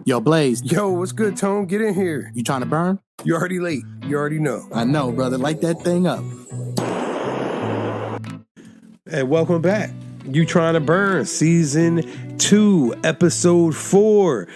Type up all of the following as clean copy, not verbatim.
Yo, Blaze. Yo, what's good, Tone? Get in here. You trying to burn? You already late. You already know. I know, brother. Light that thing up. And welcome back. You Trying to Burn, Season 2, Episode 4.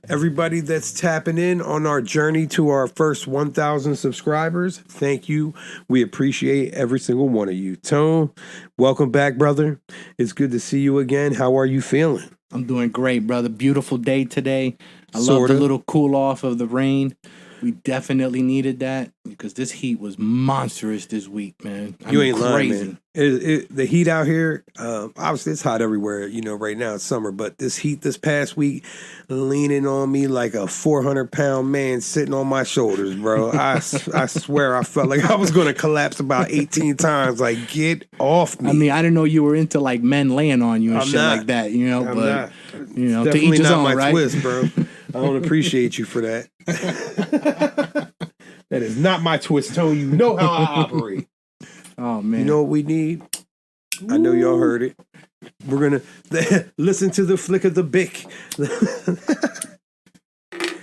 Everybody that's tapping in on our journey to our first 1,000 subscribers, thank you. We appreciate every single one of you. Tone, welcome back, brother. It's good to see you again. How are you feeling? I'm doing great, brother. Beautiful day today. I love the little cool off of the rain. We definitely needed that because this heat was monstrous this week, man. You ain't lying, man. The heat out here, obviously it's hot everywhere, right now it's summer, but this heat this past week leaning on me like a 400-pound man sitting on my shoulders, bro. I swear I felt like I was going to collapse about 18 times. Like, get off me. I mean, I didn't know you were into like men laying on you and shit like that, I'm but, not. to each his own, my right? twist, bro. I don't appreciate you for that. That is not my twist, Tone. You know how I operate. Oh, man. You know what we need? I know y'all heard it. We're going to listen to the flick of the bick.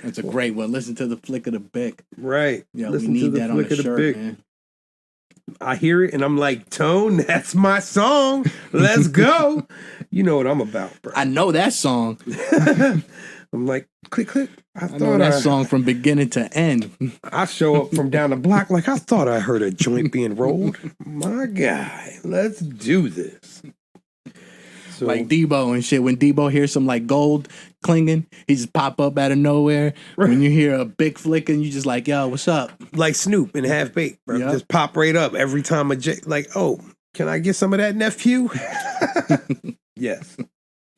That's a great one. Listen to the flick of the bick. Right. Yeah, listen we need to the that flick on the of the shirt, bick. man. I hear it and I'm like, Tone, that's my song. Let's go. You know what I'm about, bro. I know that song. I'm like, click, click. I know that song from beginning to end. I show up from down the block like I thought I heard a joint being rolled. My guy, let's do this. So, like Debo and shit. When Debo hears some like gold clinging, he just pop up out of nowhere. Right. When you hear a big flicking, you just like, yo, what's up? Like Snoop and Half Baked, bro. Yep. Just pop right up every time like, oh, can I get some of that, nephew? Yes.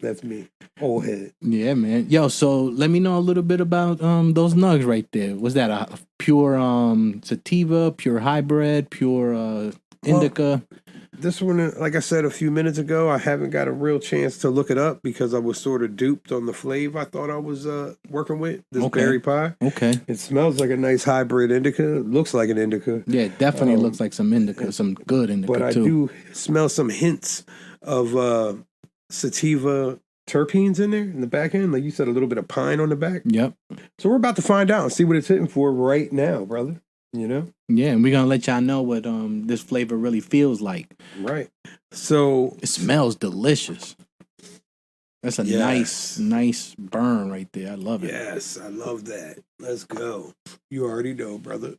That's me. Old head. Yeah, man. Yo, so let me know a little bit about those nugs right there. Was that a pure sativa, pure hybrid, pure indica? This one, like I said a few minutes ago, I haven't got a real chance to look it up because I was sort of duped on the flavor I thought I was working with. This berry pie. Okay. It smells like a nice hybrid indica. It looks like an indica. Yeah, it definitely looks like some indica, some good indica but too. I do smell some hints of sativa terpenes in there in the back end. Like you said, a little bit of pine on the back. Yep. So we're about to find out and see what it's hitting for right now, brother. Yeah, and we're going to let y'all know what this flavor really feels like. Right. So it smells delicious. That's a nice burn right there. I love it. Yes, I love that. Let's go. You already know, brother.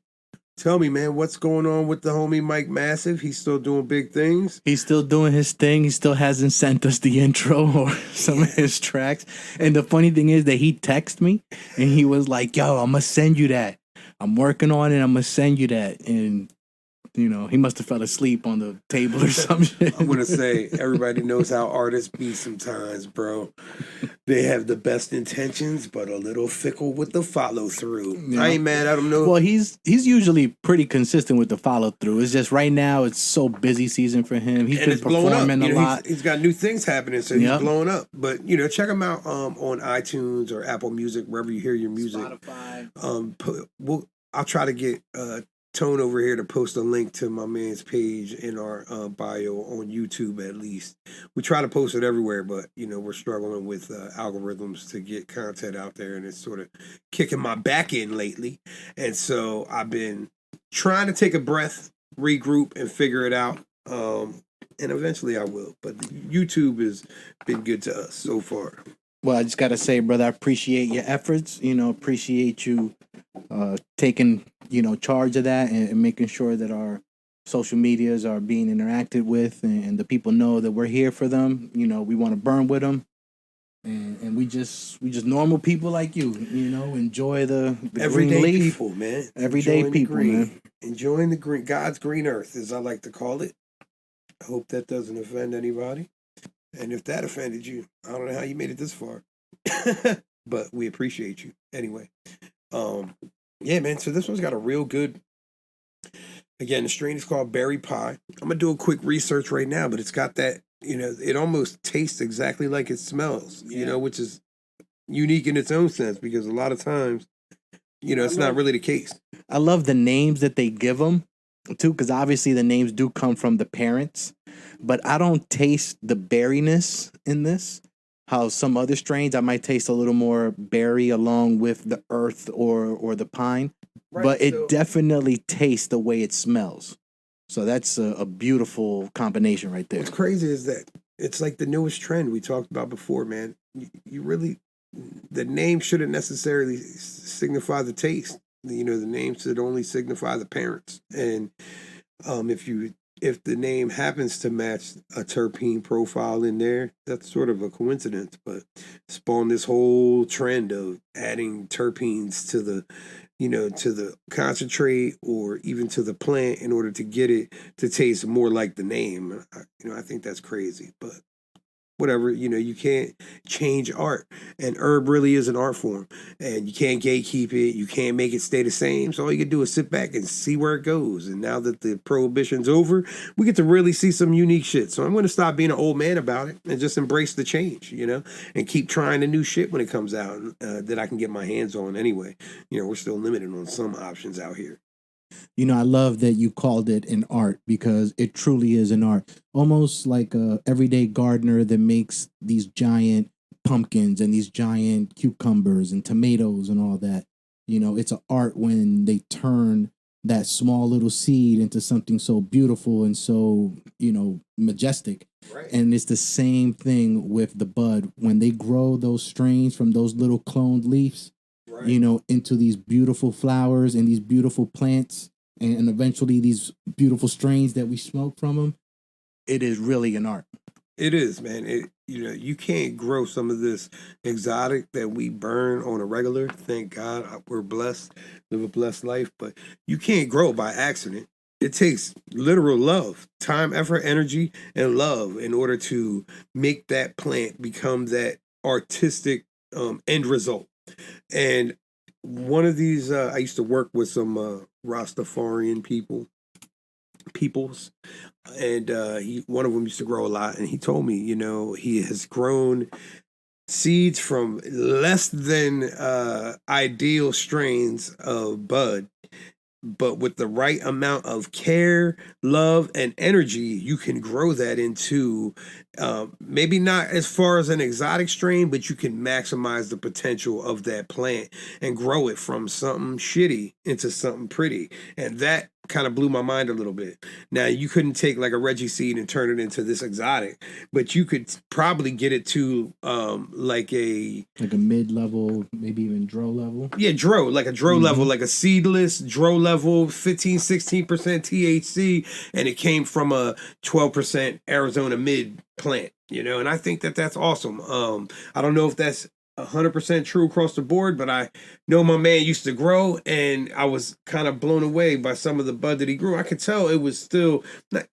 Tell me, man, what's going on with the homie Mike Massive? He's still doing big things. He's still doing his thing. He still hasn't sent us the intro or some of his tracks. And the funny thing is that he texted me and he was like, yo, I'm going to send you that. I'm working on it. I'm going to send you that. And, he must have fell asleep on the table or some shit. I'm going to say, everybody knows how artists be sometimes, bro. They have the best intentions, but a little fickle with the follow through. Yeah. I ain't mad at him, no. Well, he's usually pretty consistent with the follow through. It's just right now, it's so busy season for him. He's been performing a lot. He's got new things happening, so he's blowing up. But, check him out on iTunes or Apple Music, wherever you hear your music. Spotify. I'll try to get Tone over here to post a link to my man's page in our bio on YouTube at least. We try to post it everywhere, but we're struggling with algorithms to get content out there, and it's sort of kicking my back in lately. And so I've been trying to take a breath, regroup, and figure it out. And eventually I will. But YouTube has been good to us so far. Well, I just got to say, brother, I appreciate your efforts. Appreciate you taking, charge of that and making sure that our social medias are being interacted with and the people know that we're here for them. We want to burn with them. And we just normal people like you, enjoy the everyday green leaf. People, man. Everyday people, man. Enjoying the green, God's green earth, as I like to call it. I hope that doesn't offend anybody. And if that offended you, I don't know how you made it this far. But we appreciate you. Anyway. Yeah, man. So this one's got a real good, again, the strain is called Berry Pie. I'm going to do a quick research right now, but it's got that, it almost tastes exactly like it smells, which is unique in its own sense because a lot of times, it's not really the case. I love the names that they give them too, because obviously the names do come from the parents, but I don't taste the berryness in this. how some other strains I might taste a little more berry along with the earth or the pine, Right. but it So definitely tastes the way it smells. So that's a beautiful combination right there. what's crazy is that it's like the newest trend we talked about before, man. You really, the name shouldn't necessarily signify the taste. You know, the name should only signify the parents. And if you if the name happens to match a terpene profile in there, that's sort of a coincidence. But spawned this whole trend of adding terpenes to the to the concentrate or even to the plant in order to get it to taste more like the name. I think that's crazy, but whatever, you can't change art, and herb really is an art form, and you can't gatekeep it, you can't make it stay the same, so all you can do is sit back and see where it goes. And now that the prohibition's over, we get to really see some unique shit. So I'm going to stop being an old man about it and just embrace the change, and keep trying the new shit when it comes out, that I can get my hands on anyway. We're still limited on some options out here. I love that you called it an art because it truly is an art. Almost like a everyday gardener that makes these giant pumpkins and these giant cucumbers and tomatoes and all that. It's an art when they turn that small little seed into something so beautiful and so, majestic. Right. And it's the same thing with the bud. When they grow those strains from those little cloned leaves, Right. into these beautiful flowers and these beautiful plants and eventually these beautiful strains that we smoke from them, it is really an art. It is, man. You can't grow some of this exotic that we burn on a regular. Thank God we're blessed, live a blessed life, but you can't grow by accident. It takes literal love, time, effort, energy, and love in order to make that plant become that artistic end result. And one of these, I used to work with some Rastafarian peoples, and one of them used to grow a lot, and he told me, he has grown seeds from less than ideal strains of bud, but with the right amount of care, love, and energy, you can grow that into maybe not as far as an exotic strain, but you can maximize the potential of that plant and grow it from something shitty into something pretty. And that kind of blew my mind a little bit. Now, you couldn't take like a Reggie seed and turn it into this exotic, but you could probably get it to like a mid-level, maybe even dro level. Yeah, dro, like a dro level, like a seedless dro level, 15, 16% THC, and it came from a 12% Arizona mid plant, and I think that that's awesome. I don't know if that's 100% true across the board, but I know my man used to grow, and I was kind of blown away by some of the bud that he grew. I could tell it was still,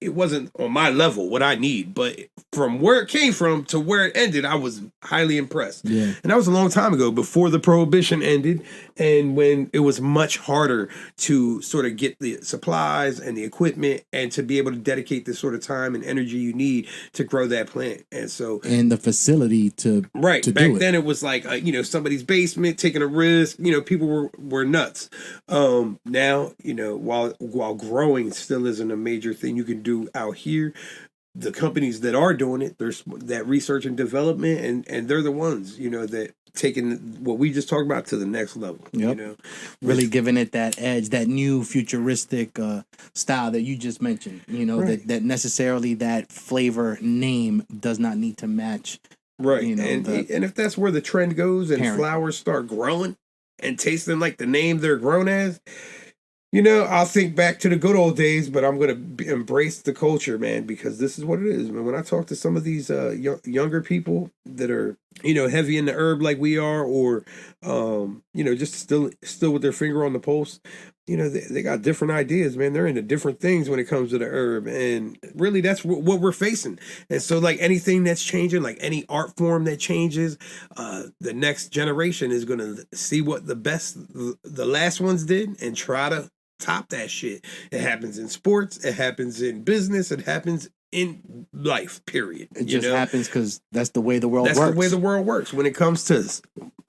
it wasn't on my level, what I need, but from where it came from to where it ended, I was highly impressed. Yeah. And that was a long time ago, before the prohibition ended, and when it was much harder to sort of get the supplies and the equipment and to be able to dedicate the sort of time and energy you need to grow that plant. And the facility to right to back do it. then, it was like somebody's basement, taking a risk. People were nuts. Now, while growing still isn't a major thing you can do out here, the companies that are doing it, there's that research and development, and they're the ones that taking what we just talked about to the next level. Yep. Really giving it that edge, that new futuristic style that you just mentioned. Right. that necessarily that flavor name does not need to match. Right. And if that's where the trend goes and parent. flowers start growing and tasting like the name they're grown as, I'll think back to the good old days, but I'm going to embrace the culture, man, because this is what it is, man. When I talk to some of these younger people that are, heavy in the herb like we are, or, just still with their finger on the pulse, they got different ideas, man. They're into different things when it comes to the herb. And really, that's what we're facing. And so, like anything that's changing, like any art form that changes, the next generation is going to see what the last ones did and try to top that shit. It happens in sports, it happens in business, it happens in life, period. It just happens because that's the way the world works. That's the way the world works. When it comes to,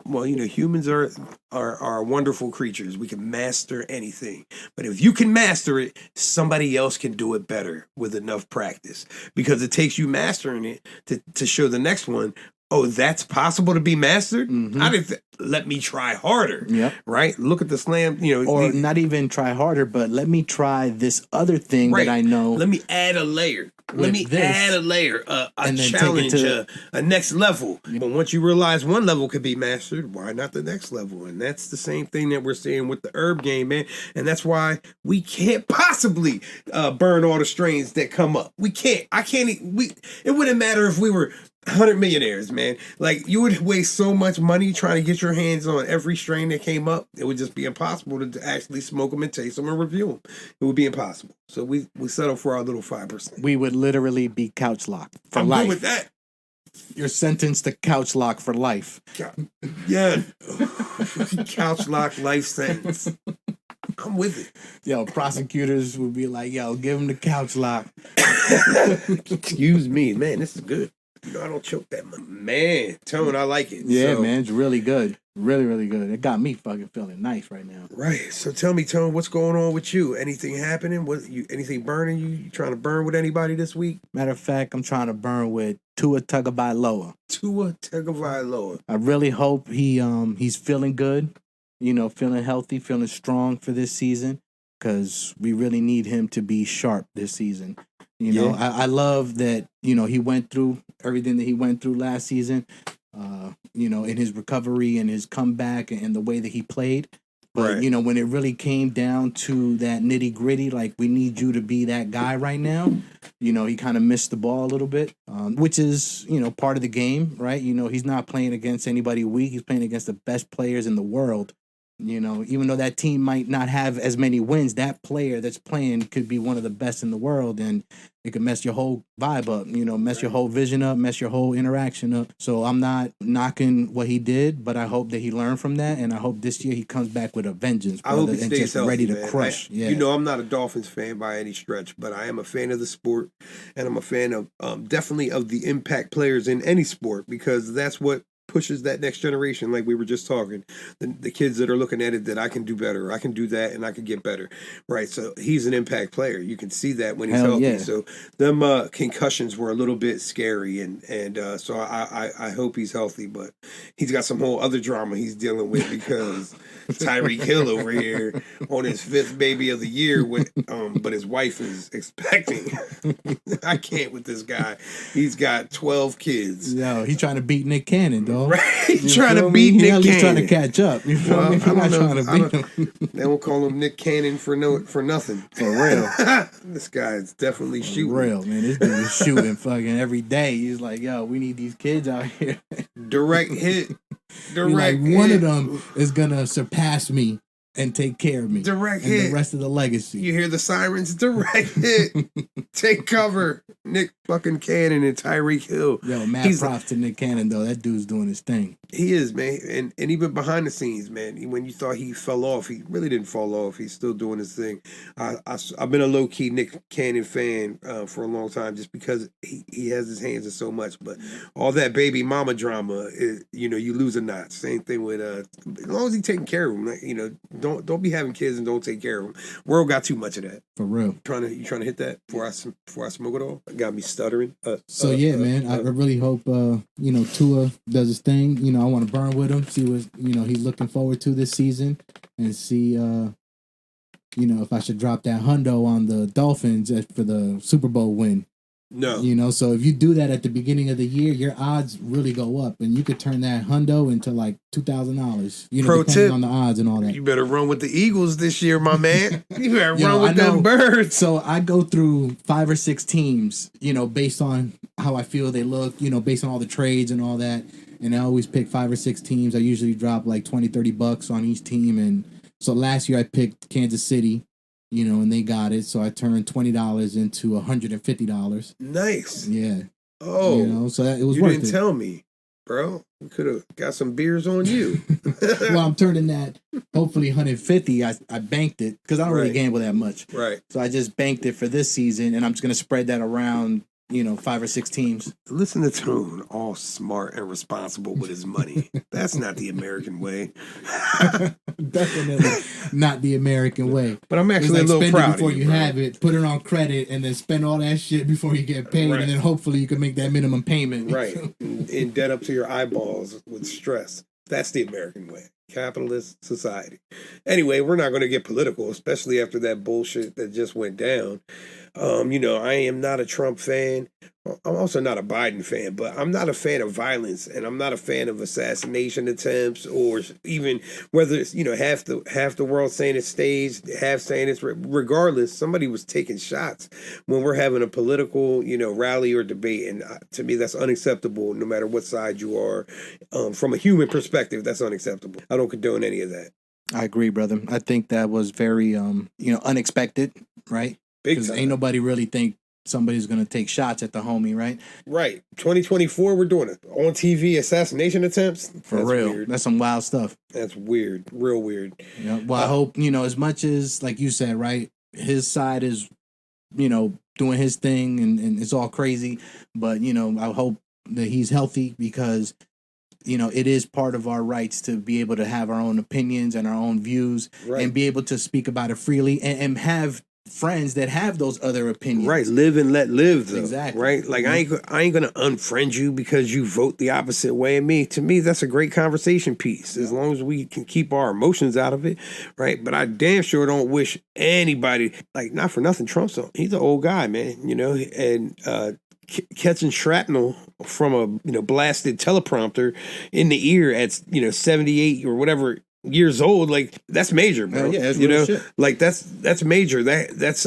humans are wonderful creatures. We can master anything. But if you can master it, somebody else can do it better with enough practice. Because it takes you mastering it to show the next one Oh, that's possible to be mastered? Mhm. I didn't let me try harder. Yep. Right? Look at the slam, Or not even try harder, but let me try this other thing right. that I know. Let me add a layer. Let me add a layer, a and then challenge, take it a next level. But once you realize one level could be mastered, why not the next level? And that's the same thing that we're seeing with the herb game, man. And that's why we can't possibly burn all the strains that come up. We can't. I can't. It wouldn't matter if we were 100 millionaires, man. Like, you would waste so much money trying to get your hands on every strain that came up. It would just be impossible to actually smoke them and taste them and review them. It would be impossible. So we settle for our little 5%. We would literally be couch locked for I'm life. good with that. You're sentenced to couch lock for life. Yeah. Couch lock life sentence. I'm with it. Yo, prosecutors would be like, yo, give him the couch lock. Excuse me. Man, this is good. I don't choke that much. Man, Tone, I like it. Yeah, man, it's really good. Really, really good. It got me fucking feeling nice right now. Right. So tell me, Tone, what's going on with you? Anything happening? Anything burning you? You trying to burn with anybody this week? Matter of fact, I'm trying to burn with Tua Tagovailoa. Tua Tagovailoa. I really hope he's feeling good, feeling healthy, feeling strong for this season, because we really need him to be sharp this season. I love that, he went through everything that he went through last season, in his recovery and his comeback and the way that he played. But, right. When it really came down to that nitty gritty, like, we need you to be that guy right now, he kind of missed the ball a little bit, which is, part of the game, right? He's not playing against anybody weak. He's playing against the best players in the world. Even though that team might not have as many wins, that player that's playing could be one of the best in the world, and it could mess your whole vibe up, mess your whole vision up, mess your whole interaction up. So I'm not knocking what he did, but I hope that he learned from that, and I hope this year he comes back with a vengeance, brother, I hope he stays just healthy, ready to man. crush. I'm not a Dolphins fan by any stretch, but I am a fan of the sport, and I'm a fan of definitely of the impact players in any sport, because that's what pushes that next generation, like we were just talking. The kids that are looking at it, that I can do better, I can do that, and I can get better, right? So he's an impact player. You can see that when he's healthy. Yeah. So them concussions were a little bit scary, and so I hope he's healthy, but he's got some whole other drama he's dealing with, because Tyreek Hill over here on his 5th baby of the year, but his wife is expecting. I can't with this guy. He's got 12 kids. No, he's trying to beat Nick Cannon, though. Right, he's trying to beat Nick Cannon. He's trying to catch up. You feel me? He's not trying to beat him. They won't call him Nick Cannon for nothing. For real. This guy is definitely shooting. For real, man. This dude is shooting fucking every day. He's like, yo, we need these kids out here. Direct hit. One of them is gonna surpass me and take care of me. Direct and hit. The rest of the legacy. You hear the sirens? Direct hit. Take cover. Nick fucking Cannon and Tyreek Hill. Yo, mad props to Nick Cannon, though. That dude's doing his thing. He is, man. And even behind the scenes, man, when you thought he fell off, he really didn't fall off. He's still doing his thing. I've been a low-key Nick Cannon fan for a long time, just because he has his hands in so much. But all that baby mama drama, you lose a knot. Same thing with, as long as he's taking care of them, like, don't be having kids and don't take care of them. World got too much of that. For real. You trying to hit that before I smoke it all? Got me stuttering. Man, I really hope Tua does his thing. I want to burn with him, see what he's looking forward to this season, and see if I should drop that hundo on the Dolphins for the Super Bowl win. No. So if you do that at the beginning of the year, your odds really go up, and you could turn that hundo into like $2,000. Pro depending tip on the odds and all that. You better run with the Eagles this year, my man. You better run with them birds. So I go through 5 or 6 teams, based on how I feel they look, based on all the trades and all that. And I always pick 5 or 6 teams. I usually drop like $20-$30 on each team. And so last year I picked Kansas City. And they got it. So I turned $20 into $150. Nice. Yeah. Oh. So it was you worth it. You didn't tell me, bro. We could have got some beers on you. Well, I'm turning that, hopefully, 150. I banked it because I don't really gamble that much. Right. So I just banked it for this season, and I'm just going to spread that around 5 or 6 teams. Listen to Tone, all smart and responsible with his money. That's not the American way. Definitely not the American way. But I'm actually It's a like little spend it proud before of you, you bro. have it, put it on credit, and then spend all that shit before you get paid, Right. and then hopefully you can make that minimum payment. Right. In debt up to your eyeballs with stress. That's the American way. Capitalist society. Anyway, we're not going to get political, especially after that bullshit that just went down. I am not a Trump fan. I'm also not a Biden fan, but I'm not a fan of violence, and I'm not a fan of assassination attempts, or even whether it's half the world saying it's staged, half saying it's regardless. Somebody was taking shots when we're having a political rally or debate, and to me that's unacceptable. No matter what side you are, from a human perspective, that's unacceptable. I don't condone any of that. I agree, brother. I think that was very unexpected, right? Because ain't nobody really think somebody's gonna take shots at the homie, right? Right. 2024, we're doing it on TV. Assassination attempts. For real, weird. That's some wild stuff. That's weird, real weird. Yeah. Well, I hope as much as like you said, right? His side is, doing his thing, and it's all crazy. But I hope that he's healthy because it is part of our rights to be able to have our own opinions and our own views, right, and be able to speak about it freely and have friends that have those other opinions. Right, live and let live, though. Exactly. Right, like I ain't gonna unfriend you because you vote the opposite way of me. To me, that's a great conversation piece, as long as we can keep our emotions out of it, right? But I damn sure don't wish anybody, like, not for nothing, Trump's he's an old guy, man, and catching shrapnel from a blasted teleprompter in the ear at 78 or whatever years old, like, that's major, bro. Yeah, that's real shit. Like, that's major. That's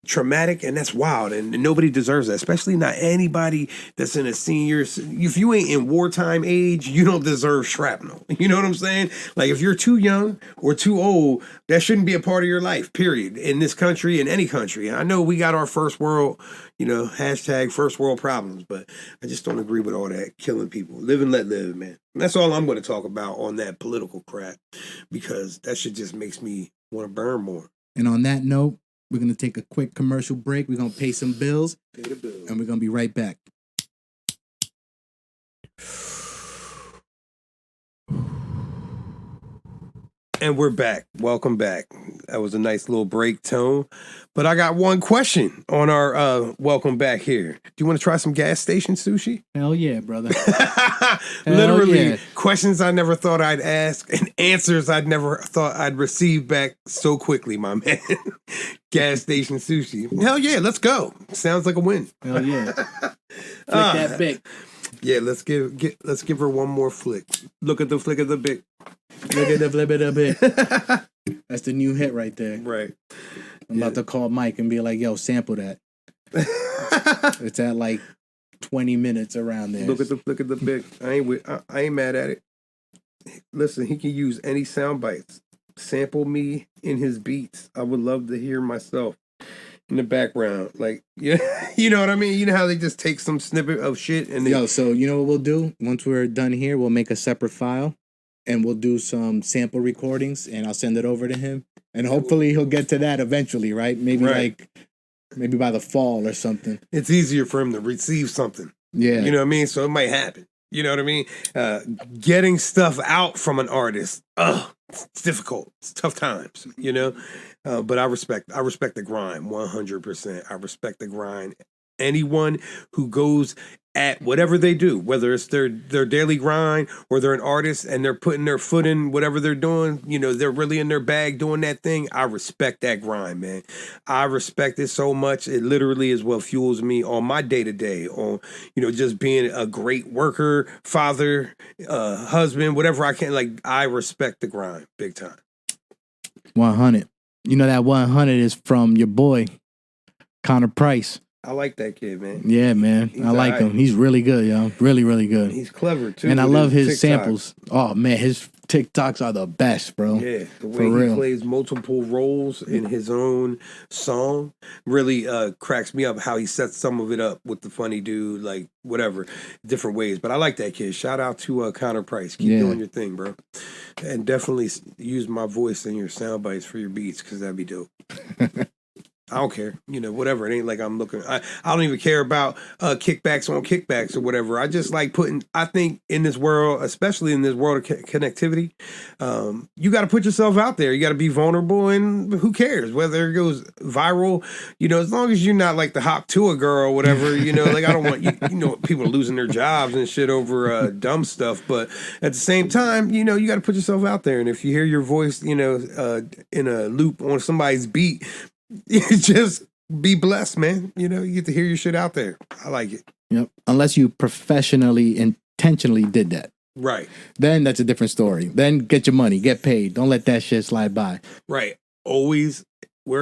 traumatic, and that's wild, and nobody deserves that, especially not anybody that's in a senior. If you ain't in wartime age, you don't deserve shrapnel. You know what I'm saying? Like, if you're too young or too old, that shouldn't be a part of your life, period, in this country, in any country. And I know we got our first world, hashtag first world problems, but I just don't agree with all that killing people. Live and let live, man. And that's all I'm going to talk about on that political crap, because that shit just makes me want to burn more. And on that note, we're going to take a quick commercial break. We're going to pay some bills. Pay the bills. And we're going to be right back. And we're back. Welcome back. That was a nice little break, Tone. But I got one question on our welcome back here. Do you want to try some gas station sushi? Hell yeah, brother. Literally, yeah. Questions I never thought I'd ask and answers I'd never thought I'd receive back so quickly, my man. Gas station sushi. Hell yeah, let's go. Sounds like a win. Hell yeah. Flick that bic. Yeah, let's give her one more flick. Look at the flick of the bic. Look at the flip of the bic. That's the new hit right there. Right. I'm about to call Mike and be like, yo, sample that. It's at like 20 minutes around there. Look at the flick of the bic. I ain't mad at it. Listen, he can use any sound bites. Sample me in his beats. I would love to hear myself in the background. Like, yeah, you know what I mean? You know how they just take some snippet of shit and then... so you know what we'll do? Once we're done here, we'll make a separate file and we'll do some sample recordings and I'll send it over to him. And hopefully he'll get to that eventually, right? Maybe by the fall or something. It's easier for him to receive something. Yeah. You know what I mean? So it might happen. You know what I mean? Getting stuff out from an artist, it's difficult. It's tough times, But I respect the grind 100%. I respect the grind. Anyone who goes at whatever they do, whether it's their daily grind or they're an artist and they're putting their foot in whatever they're doing, they're really in their bag doing that thing. I respect that grind, man. I respect it so much. It literally is what fuels me on my day-to-day, on, just being a great worker, father, husband, whatever I can. Like, I respect the grind big time. 100. That 100 is from your boy, Connor Price. I like that kid, man. Yeah, man. I like him. He's really good, yo. Really, really good. He's clever, too. And I love his samples. Oh, man. His TikToks are the best, bro. Yeah. The way he plays multiple roles in his own song really cracks me up, how he sets some of it up with the funny dude, like, whatever, different ways. But I like that kid. Shout out to Connor Price. Keep doing your thing, bro. And definitely use my voice in your sound bites for your beats, because that'd be dope. I don't care, whatever. It ain't like I'm looking. I don't even care about kickbacks on kickbacks or whatever. I just like I think in this world, especially in this world of connectivity, you got to put yourself out there. You got to be vulnerable, and who cares whether it goes viral? As long as you're not like the hop to a girl or whatever. Like I don't want people losing their jobs and shit over dumb stuff. But at the same time, you got to put yourself out there. And if you hear your voice, in a loop on somebody's beat. Just be blessed, man. You get to hear your shit out there. I like it. Yep. Unless you professionally, intentionally did that. Right. Then that's a different story. Then get your money, get paid. Don't let that shit slide by. Right. Always. We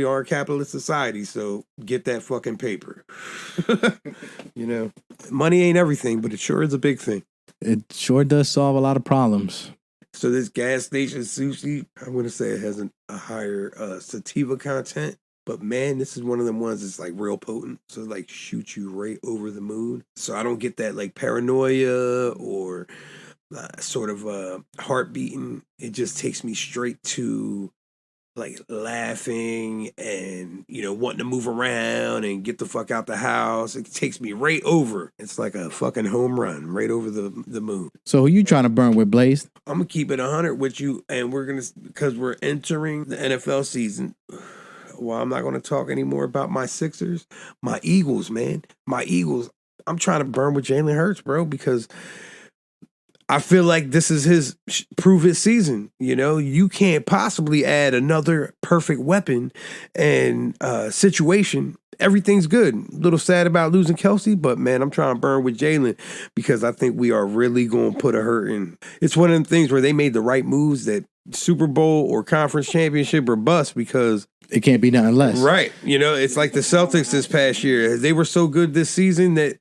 are a capitalist society, so get that fucking paper. Money ain't everything, but it sure is a big thing. It sure does solve a lot of problems. So this gas station sushi, I'm going to say it has a higher sativa content. But man, this is one of them ones that's like real potent. So like shoot you right over the moon. So I don't get that like paranoia or sort of heart beating. It just takes me straight to like laughing and, wanting to move around and get the fuck out the house. It takes me right over. It's like a fucking home run right over the moon. So who you trying to burn with, Blaze? I'm going to keep it 100 with you. And because we're entering the NFL season. Well, I'm not going to talk anymore about my Sixers. My Eagles, man. My Eagles. I'm trying to burn with Jalen Hurts, bro, because I feel like this is his prove it season. You can't possibly add another perfect weapon and situation. Everything's good. A little sad about losing Kelsey, but man, I'm trying to burn with Jalen because I think we are really going to put a hurt in. It's one of them things where they made the right moves that Super Bowl or conference championship or bust because it can't be nothing less. Right. It's like the Celtics this past year. They were so good this season that,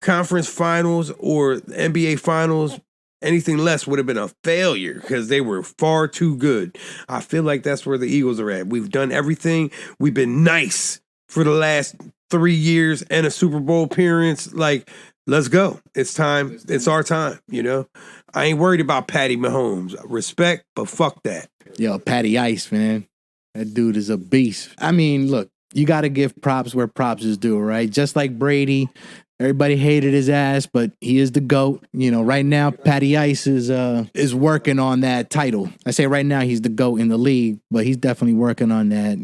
conference finals or NBA finals, anything less would have been a failure because they were far too good. I feel like that's where the Eagles are at. We've done everything. We've been nice for the last 3 years and a Super Bowl appearance. Like, let's go. It's time. It's our time, I ain't worried about Patty Mahomes. Respect, but fuck that. Yo, Patty Ice, man. That dude is a beast. I mean, look, you got to give props where props is due, right? Just like Brady, everybody hated his ass, but he is the GOAT. Right now, Patty Ice is working on that title. I say right now he's the GOAT in the league, but he's definitely working on that,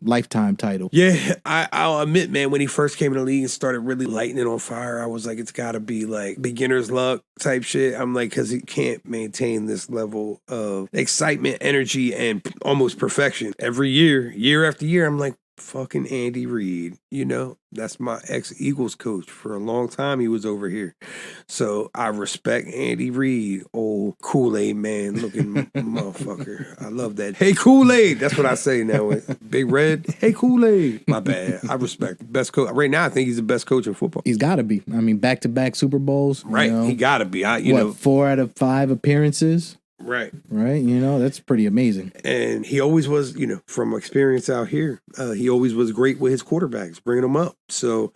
lifetime title. Yeah, I'll admit, man, when he first came in the league and started really lighting it on fire, I was like, it's got to be like beginner's luck type shit. I'm like, because he can't maintain this level of excitement, energy, and almost perfection every year after year. I'm like, fucking Andy Reid, that's my ex-Eagles coach. For a long time, he was over here. So I respect Andy Reid, old Kool-Aid man looking motherfucker. I love that. Hey, Kool-Aid. That's what I say now. Big Red. Hey, Kool-Aid. My bad. I respect. Best coach. Right now, I think he's the best coach in football. He's got to be. I mean, back-to-back Super Bowls. Right. He got to be. 4 out of 5 appearances. Right. Right. That's pretty amazing. And he always was, from experience out here, he always was great with his quarterbacks, bringing them up. So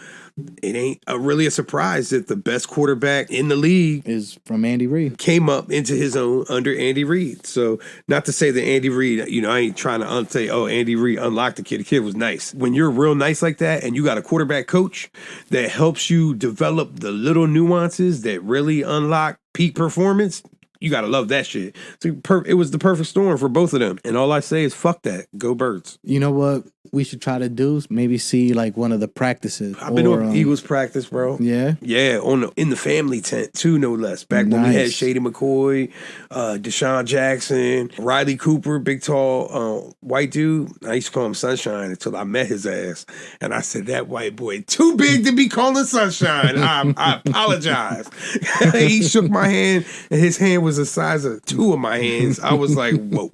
it ain't really a surprise that the best quarterback in the league is from Andy Reid. Came up into his own under Andy Reid. So not to say that Andy Reid, I ain't trying to say, oh, Andy Reid unlocked the kid. The kid was nice. When you're real nice like that and you got a quarterback coach that helps you develop the little nuances that really unlock peak performance, you gotta love that shit. So it was the perfect storm for both of them. And all I say is, fuck that. Go Birds. You know what we should try to do? Maybe see like one of the practices. I've been on Eagles practice, bro. Yeah? Yeah, in the family tent, too, no less. Back when we had Shady McCoy, Deshaun Jackson, Riley Cooper, big, tall, white dude. I used to call him Sunshine until I met his ass. And I said, that white boy, too big to be calling Sunshine. I apologize. He shook my hand, and his hand was the size of 2 of my hands. I was like, whoa,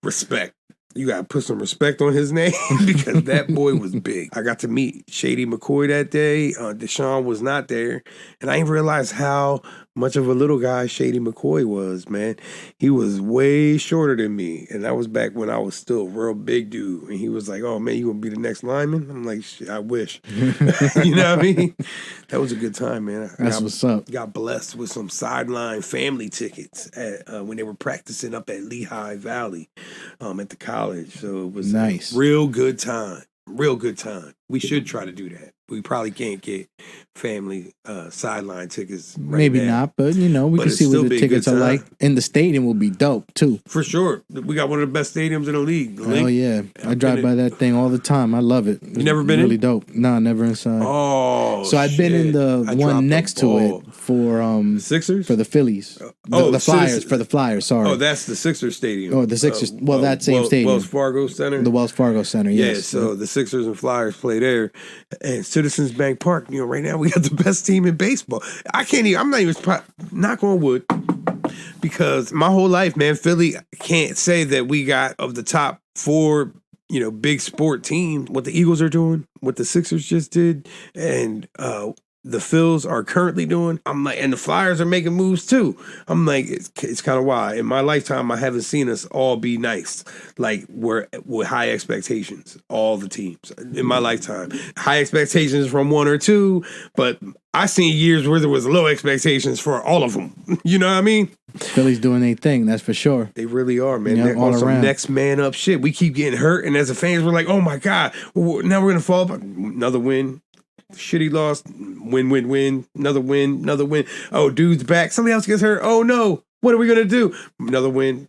respect. You got to put some respect on his name because that boy was big. I got to meet Shady McCoy that day. Deshaun was not there. And I didn't realize how much of a little guy Shady McCoy was, man. He was way shorter than me. And that was back when I was still a real big dude. And he was like, oh, man, you going to be the next lineman? I'm like, shit, I wish. You know what I mean? That was a good time, man. That's what's up. Got blessed with some sideline family tickets when they were practicing up at Lehigh Valley at the college. So it was nice. A real good time. Real good time. We should try to do that. We probably can't get family sideline tickets right Maybe now. not, but we can see what the tickets are like. And the stadium will be dope too. For sure. We got one of the best stadiums in the league. Oh yeah. I drive by that thing all the time. I love it. You never been really dope. Nah, never inside. Oh. So I've been in the one next to it for Sixers? For the Phillies. The Flyers, for the Flyers, sorry. Oh, that's the Sixers stadium. Oh, the Sixers. That same stadium. Wells Fargo Center. The Wells Fargo Center, yes. Yeah, so the Sixers and Flyers play there. And Citizens Bank Park, right now we got the best team in baseball. I'm not even, knock on wood, because my whole life, man, Philly can't say that we got of the top 4, big sport team, what the Eagles are doing, what the Sixers just did, and the Phils are currently doing. I'm like, and the Flyers are making moves too. I'm like, it's kind of wild. In my lifetime, I haven't seen us all be nice. Like, we're with high expectations, all the teams in my lifetime. High expectations from 1 or 2, but I seen years where there was low expectations for all of them. You know what I mean? Philly's doing their thing, that's for sure. They really are, man. Yeah, They're all on some around. next man up shit. We keep getting hurt, and as a fans, we're like, oh my God, now we're gonna fall back. Another win. Shitty loss, win, another win. Oh, dude's back. Somebody else gets hurt. Oh no, what are we gonna do? Another win.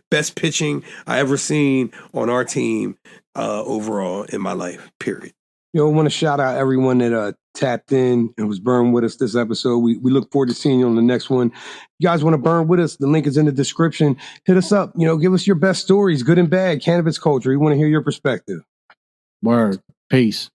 Best pitching I ever seen on our team overall in my life. Period. I want to shout out everyone that tapped in and was burned with us this episode. We look forward to seeing you on the next one. You guys want to burn with us? The link is in the description. Hit us up. Give us your best stories, good and bad, cannabis culture. We want to hear your perspective. Word. Peace.